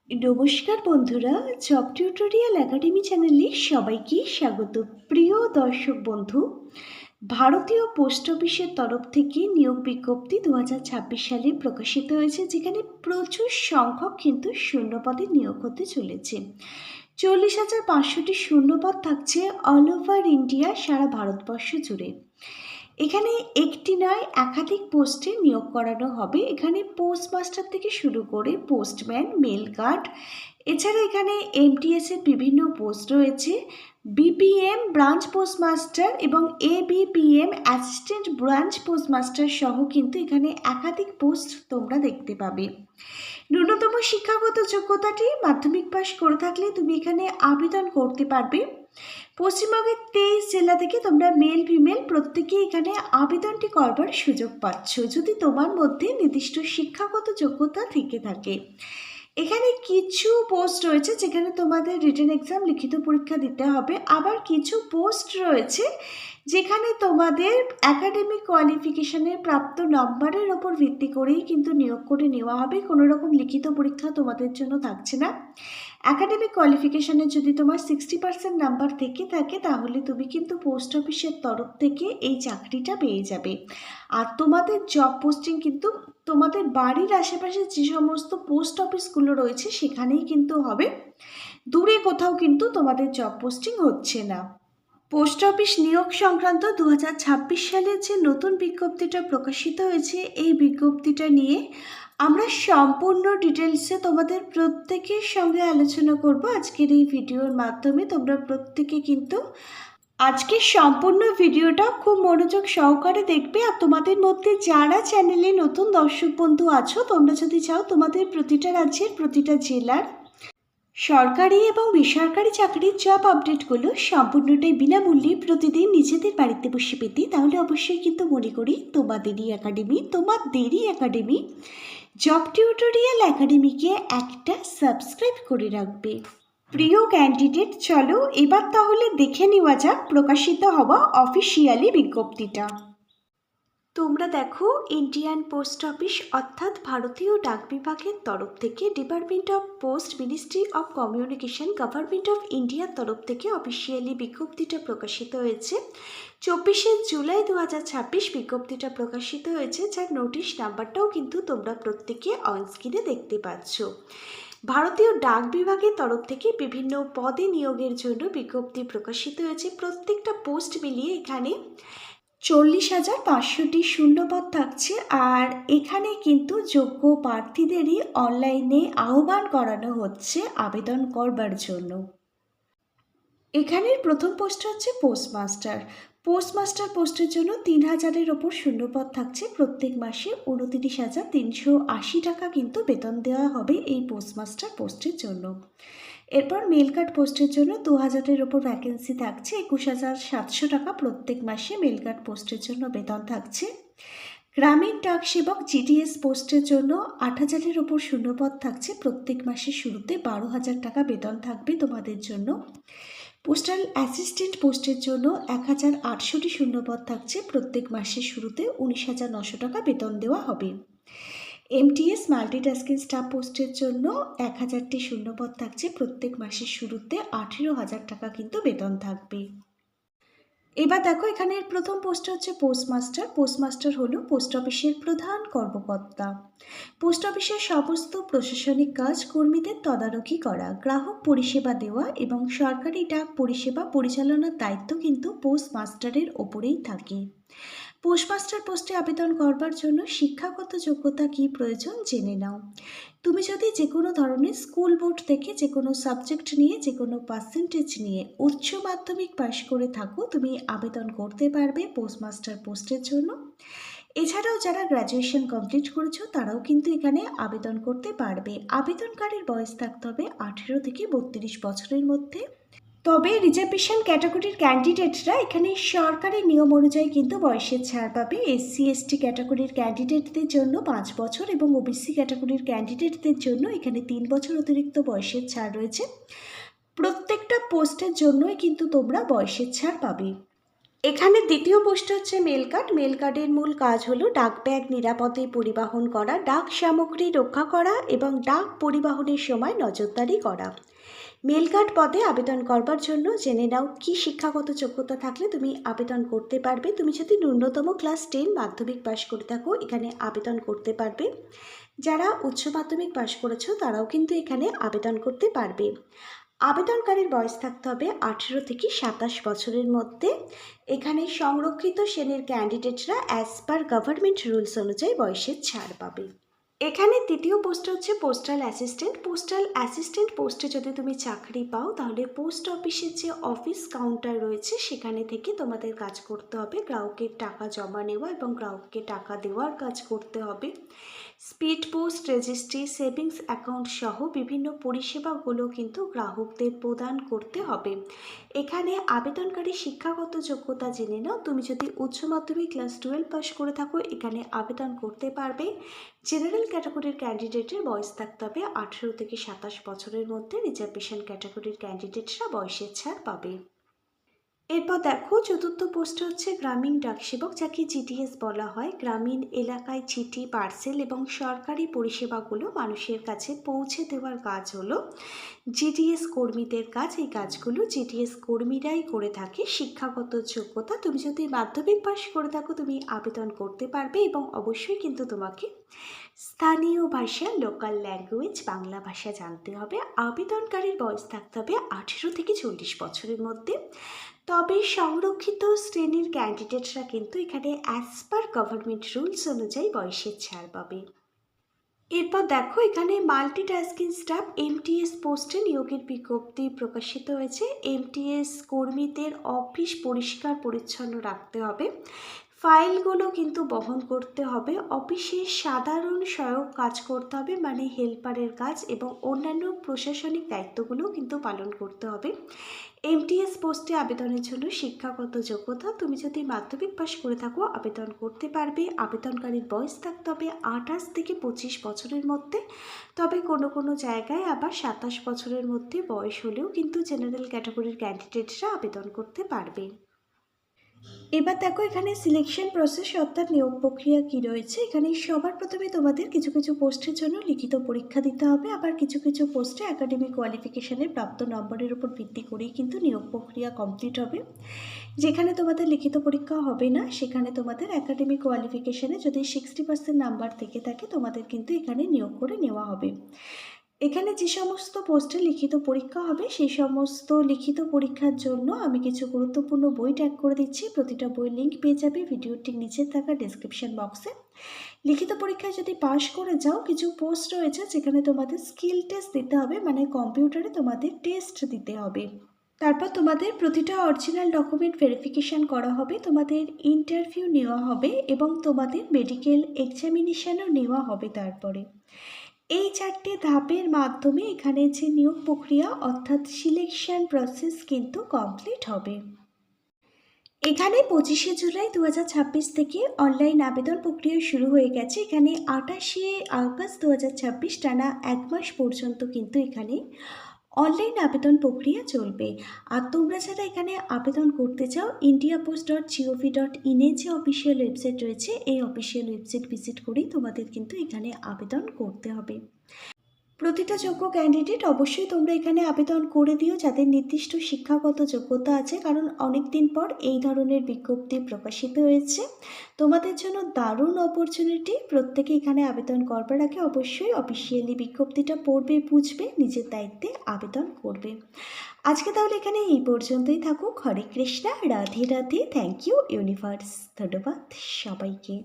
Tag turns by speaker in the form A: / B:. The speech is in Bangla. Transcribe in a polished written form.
A: নমস্কার বন্ধুরা, জব টিউটোরিয়াল একাডেমি চ্যানেলে সবাইকে স্বাগত। প্রিয় দর্শক বন্ধু, ভারতীয় পোস্ট অফিসের তরফ থেকে নিয়োগ বিজ্ঞপ্তি 2026 সালে প্রকাশিত হয়েছে, যেখানে প্রচুর সংখ্যক কিন্তু শূন্যপদে নিয়োগ হতে চলেছে। 40,500টি শূন্যপদ থাকছে অল ওভার ইন্ডিয়া, সারা ভারতবর্ষ জুড়ে। এখানে একটি নয় একাধিক পোস্টে নিয়োগ করানো হবে। এখানে পোস্টমাস্টার থেকে শুরু করে পোস্টম্যান, মেল গার্ড, এছাড়া এখানে এমটিএস এর বিভিন্ন পোস্ট রয়েছে। বিপিএম ব্রাঞ্চ পোস্টমাস্টার এবং এবিপিএম অ্যাসিস্ট্যান্ট ব্রাঞ্চ পোস্টমাস্টার সহ কিন্তু এখানে একাধিক পোস্ট তোমরা দেখতে পাবে। ন্যূনতম শিক্ষাগত যোগ্যতাটি মাধ্যমিক পাস করে থাকলে তুমি এখানে আবেদন করতে পারবে। পশ্চিমবঙ্গের 23 জেলা থেকে তোমরা মেল ফিমেল প্রত্যেকেই এখানে আবেদনটি করবার সুযোগ পাচ্ছ, যদি তোমার মধ্যে নির্দিষ্ট শিক্ষাগত যোগ্যতা থেকে থাকে। এখানে কিছু পোস্ট রয়েছে যেখানে তোমাদের রিটেন এক্সাম, লিখিত পরীক্ষা দিতে হবে। আবার কিছু পোস্ট রয়েছে যেখানে তোমাদের একাডেমিক কোয়ালিফিকেশনের প্রাপ্ত নম্বরের ওপর ভিত্তি করেই কিন্তু নিয়োগ করে নেওয়া হবে। কোনো রকম লিখিত পরীক্ষা তোমাদের জন্য থাকছে না। একাডেমিক কোয়ালিফিকেশানে যদি তোমার 60% নাম্বার থেকে থাকে তাহলে তুমি কিন্তু পোস্ট অফিসের তরফ থেকে এই চাকরিটা পেয়ে যাবে। আর তোমাদের জব পোস্টিং কিন্তু তোমাদের বাড়ির আশেপাশে যে সমস্ত পোস্ট অফিসগুলো রয়েছে সেখানেই কিন্তু হবে, দূরে কোথাও কিন্তু তোমাদের জব পোস্টিং হচ্ছে না। পোস্ট অফিস নিয়োগ সংক্রান্ত 2026 সালের যে নতুন বিজ্ঞপ্তিটা প্রকাশিত হয়েছে, এই বিজ্ঞপ্তিটা নিয়ে আমরা সম্পূর্ণ ডিটেলসে তোমাদের প্রত্যেকের সঙ্গে আলোচনা করব আজকের এই ভিডিওর মাধ্যমে। তোমরা প্রত্যেকে কিন্তু আজকের সম্পূর্ণ ভিডিওটা খুব মনোযোগ সহকারে দেখবে। আর তোমাদের মধ্যে যারা চ্যানেলে নতুন দর্শক বন্ধু আছো, তোমরা যদি চাও তোমাদের প্রতিটা রাজ্যের প্রতিটা জেলার সরকারি এবং বেসরকারি চাকরির জব আপডেটগুলো সম্পূর্ণটাই বিনামূল্যে প্রতিদিন নিজেদের বাড়িতে বসে পেতে, তাহলে অবশ্যই কিন্তু মনে করি তোমাদেরই একাডেমি জব টিউটোরিয়াল একাডেমিকে একটা সাবস্ক্রাইব করে রাখবে। প্রিয় ক্যান্ডিডেট, চলো এবার তাহলে দেখে নেওয়া যাক প্রকাশিত হওয়া অফিসিয়ালি বিজ্ঞপ্তিটা। তোমরা দেখো, ইন্ডিয়ান পোস্ট অফিস অর্থাৎ ভারতীয় ডাক বিভাগের তরফ থেকে department of post, ministry of communication, government of ইন্ডিয়ার তরফ থেকে অফিসিয়ালি বিজ্ঞপ্তিটা প্রকাশিত হয়েছে। 24শে জুলাই 2026 বিজ্ঞপ্তিটা প্রকাশিত হয়েছে, যার নোটিশ নাম্বারটাও কিন্তু তোমরা প্রত্যেকে অনস্ক্রিনে দেখতে পাচ্ছ। ভারতীয় ডাক বিভাগের তরফ থেকে বিভিন্ন পদে নিয়োগের জন্য বিজ্ঞপ্তি প্রকাশিত হয়েছে। প্রত্যেকটা পোস্ট মিলিয়ে এখানে 40,500টি শূন্যপদ থাকছে। আর এখানে কিন্তু যোগ্য প্রার্থীদেরই অনলাইনে আহ্বান করানো হচ্ছে আবেদন করবার জন্য। এখানের প্রথম পোস্ট হচ্ছে পোস্টমাস্টার। পোস্টমাস্টার পোস্টের জন্য 3,000-এর ওপর শূন্যপদ থাকছে। প্রত্যেক মাসে 29,380 টাকা কিন্তু বেতন দেওয়া হবে এই পোস্টমাস্টার পোস্টের জন্য। এরপর মেল গার্ড পোস্টের জন্য 2,000-এর ওপর ভ্যাকেন্সি থাকছে। 21,700 টাকা প্রত্যেক মাসে মেল গার্ড পোস্টের জন্য বেতন থাকছে। গ্রামীণ ডাক সেবক জিডিএস পোস্টের জন্য 8,000-এর ওপর শূন্যপদ থাকছে। প্রত্যেক মাসের শুরুতে 12,000 টাকা বেতন থাকবে তোমাদের জন্য। পোস্টাল অ্যাসিস্ট্যান্ট পোস্টের জন্য 1,800টি শূন্যপদ থাকছে। প্রত্যেক মাসের শুরুতে 19,900 টাকা বেতন দেওয়া হবে। এমটিএস মাল্টিটাস্কিং স্টাফ পোস্টের জন্য 1,000টি শূন্যপদ থাকছে। প্রত্যেক মাসের শুরুতে 18,000 টাকা কিন্তু বেতন থাকবে। এবার দেখো, এখানের প্রথম পোস্ট হচ্ছে পোস্টমাস্টার। পোস্টমাস্টার হলো পোস্ট অফিসের প্রধান কর্মকর্তা। পোস্ট অফিসের সমস্ত প্রশাসনিক কাজ কর্মীদের তদারকি করা, গ্রাহক পরিষেবা দেওয়া এবং সরকারি ডাক পরিষেবা পরিচালনার দায়িত্ব কিন্তু পোস্টমাস্টারের ওপরেই থাকে। পোস্টমাস্টার পোস্টে আবেদন করবার জন্য শিক্ষাগত যোগ্যতা কী প্রয়োজন জেনে নাও। তুমি যদি যে কোনো ধরনের স্কুল বোর্ড থেকে যে কোনো সাবজেক্ট নিয়ে, যে কোনো পার্সেন্টেজ নিয়ে উচ্চ মাধ্যমিক পাশ করে থাকো, তুমি আবেদন করতে পারবে পোস্টমাস্টার পোস্টের জন্য। এছাড়াও যারা গ্র্যাজুয়েশন কমপ্লিট করেছো তারাও কিন্তু এখানে আবেদন করতে পারবে। আবেদনকারীর বয়স থাকতে হবে 18 থেকে 32 বছরের মধ্যে। তবে রিজার্ভেশন ক্যাটাগরির ক্যান্ডিডেটরা এখানে সরকারি নিয়ম অনুযায়ী কিন্তু বয়সের ছাড় পাবে। এসসি এসটি ক্যাটাগরির ক্যান্ডিডেটদের জন্য 5 বছর এবং ওবিসি ক্যাটাগরির ক্যান্ডিডেটদের জন্য এখানে 3 বছর অতিরিক্ত বয়সের ছাড় রয়েছে। প্রত্যেকটা পোস্টের জন্যই কিন্তু তোমরা বয়সের ছাড় পাবে। এখানে দ্বিতীয় পোস্ট হচ্ছে মেল কার্ড। মেল কার্ডের মূল কাজ হলো ডাক ব্যাগ নিরাপদে পরিবহন করা, ডাক সামগ্রী রক্ষা করা এবং ডাক পরিবহনের সময় নজরদারি করা। মেল কার্ড পদে আবেদন করবার জন্য জেনে নাও কি শিক্ষাগত যোগ্যতা থাকলে তুমি আবেদন করতে পারবে। তুমি যদি ন্যূনতম ক্লাস 10 মাধ্যমিক পাশ করে থাকো এখানে আবেদন করতে পারবে। যারা উচ্চ মাধ্যমিক পাশ করেছো তারাও কিন্তু এখানে আবেদন করতে পারবে। আবেদনকারীর বয়স থাকতে হবে 18 থেকে 27 বছরের মধ্যে। এখানে সংরক্ষিত শ্রেণীর ক্যান্ডিডেটরা অ্যাজ পার গভর্নমেন্ট রুলস অনুযায়ী বয়সের ছাড় পাবে। এখানে তৃতীয় পোস্ট হচ্ছে পোস্টাল অ্যাসিস্ট্যান্ট। পোস্টাল অ্যাসিস্ট্যান্ট পোস্টে যদি তুমি চাকরি পাও তাহলে পোস্ট অফিসের যে অফিস কাউন্টার রয়েছে সেখানে থেকে তোমাদের কাজ করতে হবে। গ্রাহকের টাকা জমা নেওয়া এবং গ্রাহককে টাকা দেওয়ার কাজ করতে হবে। Speed post, registry, savings account সহ বিভিন্ন পরিষেবাগুলো কিন্তু গ্রাহকদের প্রদান করতে হবে। এখানে আবেদনকারী শিক্ষাগত যোগ্যতা জেনে নাও। তুমি যদি উচ্চ মাধ্যমিক ক্লাস 12 পাস করে থাকো এখানে আবেদন করতে পারবে। জেনারেল ক্যাটাগরির ক্যান্ডিডেটের বয়স থাকতে হবে 18 থেকে 27 বছরের মধ্যে। রিজার্ভেশন ক্যাটাগরির ক্যান্ডিডেটরা বয়সের ছাড় পাবে। এরপর দেখো চতুর্থ পোস্ট হচ্ছে গ্রামীণ ডাকসেবক, যাকে জিডিএস বলা হয়। গ্রামীণ এলাকায় চিঠি, পার্সেল এবং সরকারি পরিষেবাগুলো মানুষের কাছে পৌঁছে দেওয়ার কাজ হলো জিডিএস কর্মীদের কাজ। এই কাজগুলো জিডিএস কর্মীরাই করে থাকে। শিক্ষাগত যোগ্যতা, তুমি যদি মাধ্যমিক পাস করে থাকো তুমি আবেদন করতে পারবে এবং অবশ্যই কিন্তু তোমাকে স্থানীয় ভাষা, লোকাল ল্যাঙ্গুয়েজ, বাংলা ভাষা জানতে হবে। আবেদনকারীর বয়স থাকতে হবে 18 থেকে 40 বছরের মধ্যে। তবে সংরক্ষিত শ্রেণীর ক্যান্ডিডেটরা কিন্তু এখানে অ্যাজ পার গভর্নমেন্ট রুলস অনুযায়ী বয়সের ছাড় পাবে। এরপর দেখো এখানে মাল্টিটাস্কিং স্টাফ এমটিএস পোস্টে নিয়োগের বিজ্ঞপ্তি প্রকাশিত হয়েছে। এমটিএস কর্মীদের অফিস পরিষ্কার পরিচ্ছন্ন রাখতে হবে, ফাইলগুলো কিন্তু বহন করতে হবে, অফিসে সাধারণ সহায়ক কাজ করতে হবে মানে হেল্পারের কাজ এবং অন্যান্য প্রশাসনিক দায়িত্বগুলো কিন্তু পালন করতে হবে। এমটিএস পোস্টে আবেদনের জন্য শিক্ষাগত যোগ্যতা, তুমি যদি মাধ্যমিক পাস করে থাকো আবেদন করতে পারবে। আবেদনকারীর বয়স থাকতে হবে 28 থেকে 25 বছরের মধ্যে। তবে কোনো কোনো জায়গায় আবার 27 বছরের মধ্যে বয়স হলেও কিন্তু জেনারেল ক্যাটাগরির ক্যান্ডিডেটরা আবেদন করতে পারবে। এবার দেখো এখানে সিলেকশন প্রসেস অর্থাৎ নিয়োগ প্রক্রিয়া কি রয়েছে। এখানে সবার প্রথমে তোমাদের কিছু কিছু পোস্টের জন্য লিখিত পরীক্ষা দিতে হবে, আবার কিছু কিছু পোস্টে একাডেমিক কোয়ালিফিকেশনের প্রাপ্ত নম্বরের উপর ভিত্তি করেই কিন্তু নিয়োগ প্রক্রিয়া কমপ্লিট হবে। যেখানে তোমাদের লিখিত পরীক্ষা হবে না সেখানে তোমাদের একাডেমিক কোয়ালিফিকেশনে যদি 60% নাম্বার থেকে থাকে তোমাদের কিন্তু এখানে নিয়োগ করে নেওয়া হবে। এখানে যে সমস্ত পোস্টে লিখিত পরীক্ষা হবে সেই সমস্ত লিখিত পরীক্ষার জন্য আমি কিছু গুরুত্বপূর্ণ বই ট্যাগ করে দিচ্ছি। প্রতিটা বইয়ের লিঙ্ক পেয়ে যাবে ভিডিওটির নিচে থাকা ডেসক্রিপশন বক্সে। লিখিত পরীক্ষায় যদি পাশ করে যাও কিছু পোস্ট রয়েছে যেখানে তোমাদের স্কিল টেস্ট দিতে হবে, মানে কম্পিউটারে তোমাদের টেস্ট দিতে হবে। তারপর তোমাদের প্রতিটা অরিজিনাল ডকুমেন্ট ভেরিফিকেশান করা হবে, তোমাদের ইন্টারভিউ নেওয়া হবে এবং তোমাদের মেডিকেল এক্সামিনেশানও নেওয়া হবে। তারপরে এই 4টে ধাপের মাধ্যমে এখানে যে নিয়োগ প্রক্রিয়া অর্থাৎ সিলেকশন প্রসেস কিন্তু কমপ্লিট হবে। এখানে 25শে জুলাই 2026 থেকে অনলাইন আবেদন প্রক্রিয়া শুরু হয়ে গেছে। এখানে 28শে আগস্ট 2026 টানা 1 মাস পর্যন্ত কিন্তু এখানে অনলাইন আবেদন প্রক্রিয়া চলবে। আর তোমরা যারা এখানে আবেদন করতে চাও indiapost.gov.in যে অফিসিয়াল ওয়েবসাইট রয়েছে এই অফিসিয়াল ওয়েবসাইট ভিজিট করেই তোমাদের কিন্তু এখানে আবেদন করতে হবে। প্রতিটা যোগ্য ক্যান্ডিডেট অবশ্যই তোমরা এখানে আবেদন করে দিও যাদের নির্দিষ্ট শিক্ষাগত যোগ্যতা আছে, কারণ অনেক দিন পর এই ধরনের বিজ্ঞপ্তি প্রকাশিত হয়েছে। তোমাদের জন্য দারুণ অপরচুনিটি। প্রত্যেকে এখানে আবেদন করবার আগে অবশ্যই অফিসিয়ালি বিজ্ঞপ্তিটা পড়বে, বুঝবে, নিজের দায়িত্বে আবেদন করবে। আজকে তাহলে এখানে এই পর্যন্তই থাকুক। Hare Krishna, Radhe Radhe, thank you universe. ধন্যবাদ সবাইকে।